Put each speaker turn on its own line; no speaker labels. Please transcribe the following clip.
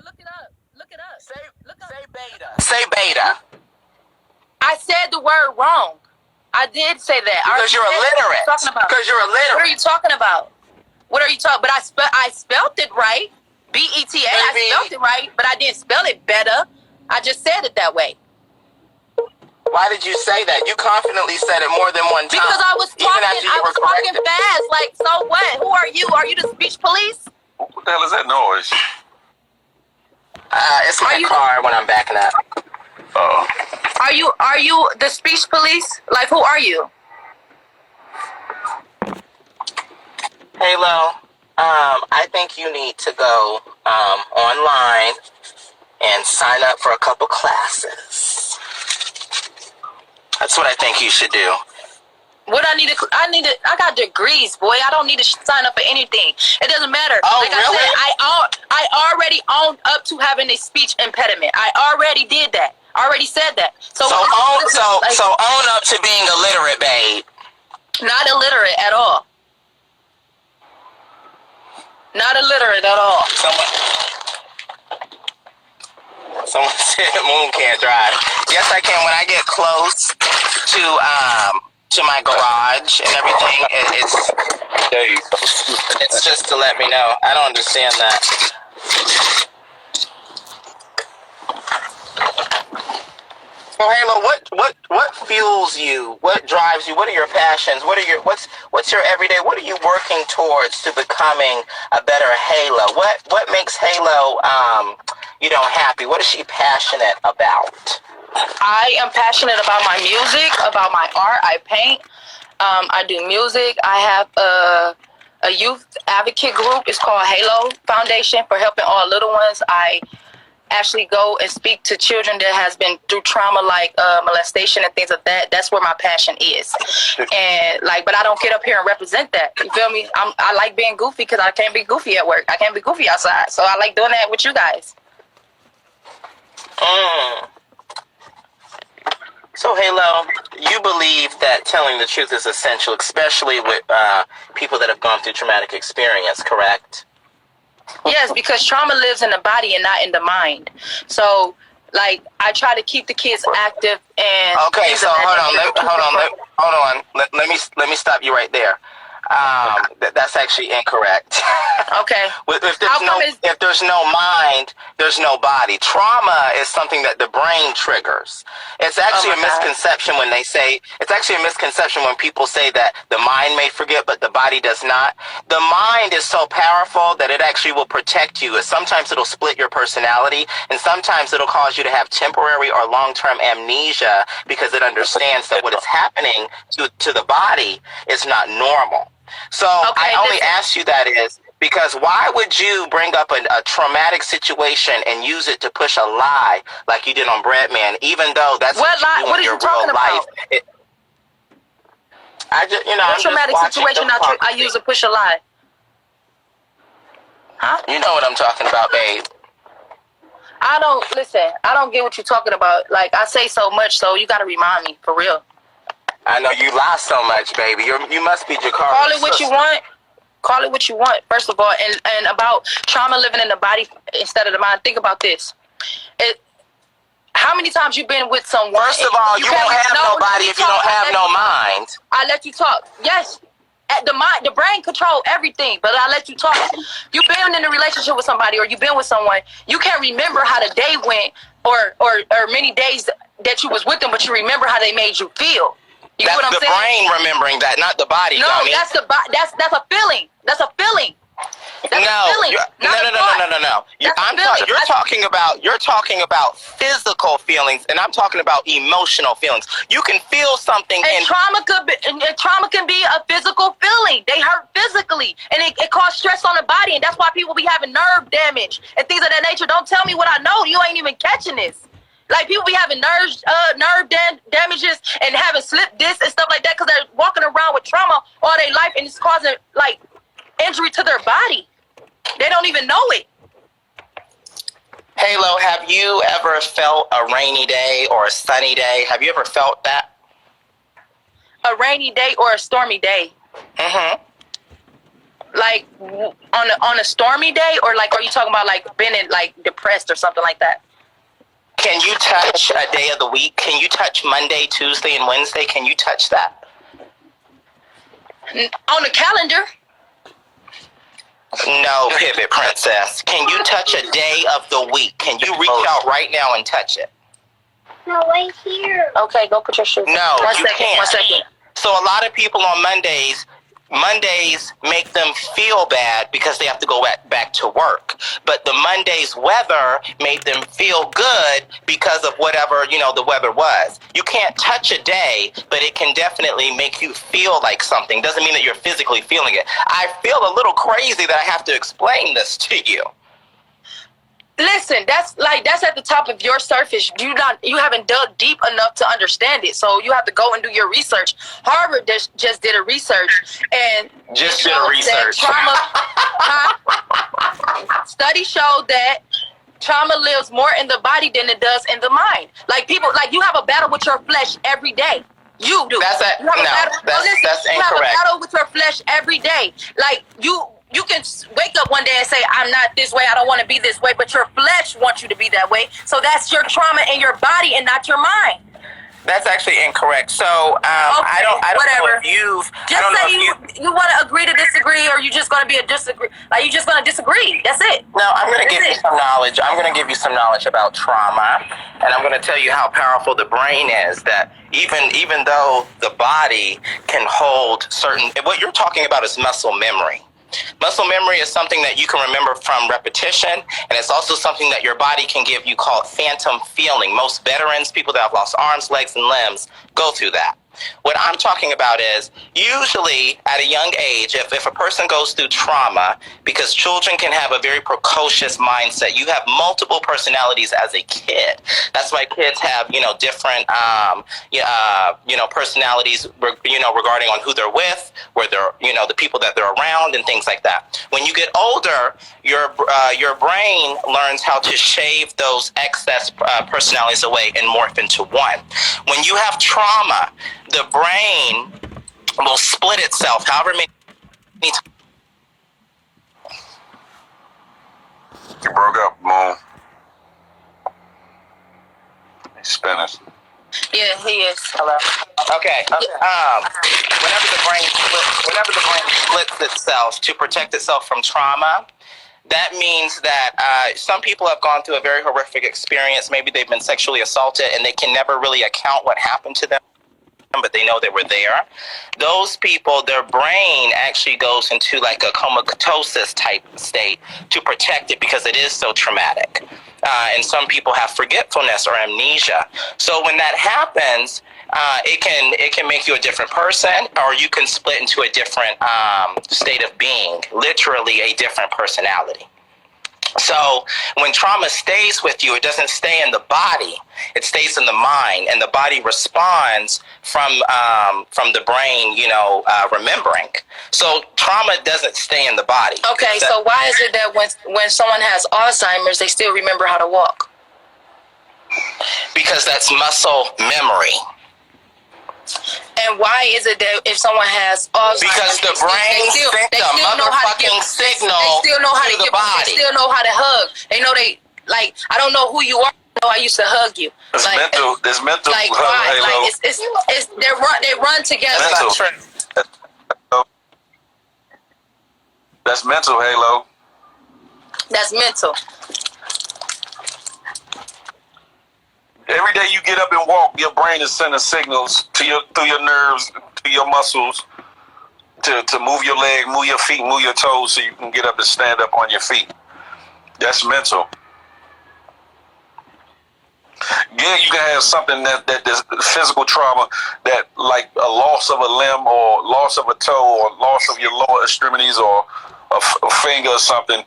Look it up. Look it up.
Say beta. Say beta.
I said the word wrong. I did say that.
Because you're illiterate. Because you're illiterate.
What are you talking about? What are you talking? But I spelled it right. BETA. I spelled it right, but I didn't spell it better. I just said it that way.
Why did you say that? You confidently said it more than one time.
Because I was talking fast. Like, so what? Who are you? Are you the speech police?
What the hell is that noise?
It's my car when I'm backing up.
Oh.
Are you the speech police? Like, who are you?
Halo, I think you need to go online and sign up for a couple classes. That's what I think you should do.
What I got degrees, boy. I don't need to sign up for anything. It doesn't matter.
Oh,
like
really?
I said, I already owned up to having a speech impediment. I already did that. I already said that. So
own up to being illiterate, babe.
Not illiterate at all. Not illiterate at all.
Someone said Moon can't drive. Yes, I can. When I get close to my garage and everything, it's just to let me know. I don't understand that. So Halo, what fuels you? What drives you? What are your passions? What's your everyday? What are you working towards to becoming a better Halo? What makes Halo happy? What is she passionate about?
I am passionate about my music, about my art. I paint. I do music. I have a youth advocate group. It's called Halo Foundation for helping all little ones. I actually go and speak to children that has been through trauma like molestation and things like that. That's where my passion is. And but I don't get up here and represent that. You feel me? I like being goofy because I can't be goofy at work. I can't be goofy outside. So I like doing that with you guys.
So Halo, you believe that telling the truth is essential, especially with people that have gone through traumatic experience, correct?
Yes, because trauma lives in the body and not in the mind. So, I try to keep the kids active and.
Okay, so hold on. Let me stop you right there. That's actually incorrect.
Okay.
If there's no mind, there's no body. Trauma is something that the brain triggers. It's actually a misconception when people say that the mind may forget, but the body does not. The mind is so powerful that it actually will protect you. Sometimes it'll split your personality, and sometimes it'll cause you to have temporary or long-term amnesia because it understands that what is happening to the body is not normal. So I only ask you that is because why would you bring up a traumatic situation and use it to push a lie like you did on Breadman, even though that's what you do in your real life?
What traumatic situation I use to push a lie? Huh?
You know what I'm talking about, babe.
I don't get what you're talking about. I say so much, so you got to remind me, for real.
I know you lie so much, baby. You must be Jakari's
Call it what you want. Call it what you want, first of all. And about trauma living in the body instead of the mind. Think about this. How many times you been with someone?
First of all, you won't have nobody if you don't have no mind.
I let you talk. Yes. The brain control everything, but I let you talk. You've been in a relationship with somebody or you've been with someone. You can't remember how the day went or many days that you was with them, but you remember how they made you feel. You
that's
know what I'm
saying?
The
brain remembering that, not the body.
No,
dummy.
That's a feeling. That's a feeling.
No. You're talking about physical feelings, and I'm talking about emotional feelings. You can feel something,
and trauma can be a physical feeling. They hurt physically, and it causes stress on the body, and that's why people be having nerve damage and things of that nature. Don't tell me what I know. You ain't even catching this. People be having nerve damages and having slip discs and stuff like that because they're walking around with trauma all their life, and it's causing injury to their body. They don't even know it.
Halo, have you ever felt a rainy day or a sunny day? Have you ever felt that?
A rainy day or a stormy day?
Mm-hmm.
like on a stormy day, or like are you talking about like being like depressed or something like that?
Can you touch a day of the week? Can you touch Monday, Tuesday, and Wednesday? Can you touch that?
On the calendar?
No, Pivot Princess. Can you touch a day of the week? Can you reach out right now and touch it?
No, right here.
Okay, go put your shoes.
No, you can't.
1 second.
So a lot of people on Mondays make them feel bad because they have to go back to work. But the Monday's weather made them feel good because of whatever, the weather was. You can't touch a day, but it can definitely make you feel like something. Doesn't mean that you're physically feeling it. I feel a little crazy that I have to explain this to you.
Listen, that's at the top of your surface. You haven't dug deep enough to understand it. So you have to go and do your research. Harvard just did a research and study showed that trauma lives more in the body than it does in the mind. Like people, like you have a battle with your flesh every day. You do.
That's incorrect.
You have a battle with your flesh every day. Like you can wake up one day and say, I'm not this way, I don't want to be this way, but your flesh wants you to be that way. So that's your trauma in your body and not your mind.
That's actually incorrect. So I don't know if you've
just say you want to agree to disagree, or you just going to be a disagree. Like you just going to disagree. That's it.
No, I'm going to give you some knowledge. I'm going to give you some knowledge about trauma, and I'm going to tell you how powerful the brain is. That even though the body can hold certain, what you're talking about is muscle memory. Muscle memory is something that you can remember from repetition, and it's also something that your body can give you called phantom feeling. Most veterans, people that have lost arms, legs, and limbs, go through that. What I'm talking about is usually at a young age, if a person goes through trauma, because children can have a very precocious mindset. You have multiple personalities as a kid. That's why kids have, different, personalities, regarding on who they're with, where they're, the people that they're around and things like that. When you get older, your brain learns how to shave those excess personalities away and morph into one. When you have trauma, the brain will split itself however many times.
You broke up, Moon. He's Spanish.
Yeah, he is.
Hello. Okay. Whenever the brain splits itself to protect itself from trauma, that means that some people have gone through a very horrific experience. Maybe they've been sexually assaulted and they can never really account what happened to them, but they know they were there. Those people, their brain actually goes into like a comatose type state to protect it because it is so traumatic. And some people have forgetfulness or amnesia. So when that happens, it can make you a different person, or you can split into a different state of being, literally a different personality. So when trauma stays with you, it doesn't stay in the body, it stays in the mind, and the body responds from the brain, remembering. So trauma doesn't stay in the body.
Okay, so why is it that when someone has Alzheimer's, they still remember how to walk?
Because that's muscle memory.
And why is it that if someone has Alzheimer's,
because the brain sent a motherfucking signal to the body.
They still know how to hug. They know I don't know who you are. I used to hug you.
It's mental. There's mental.
Like why? Like they run together.
That's mental, Halo.
That's mental.
Every day you get up and walk, your brain is sending signals through your nerves, to your muscles, to move your leg, move your feet, move your toes, so you can get up and stand up on your feet. That's mental. Yeah, you can have something that physical trauma, that like a loss of a limb or loss of a toe or loss of your lower extremities or a finger or something.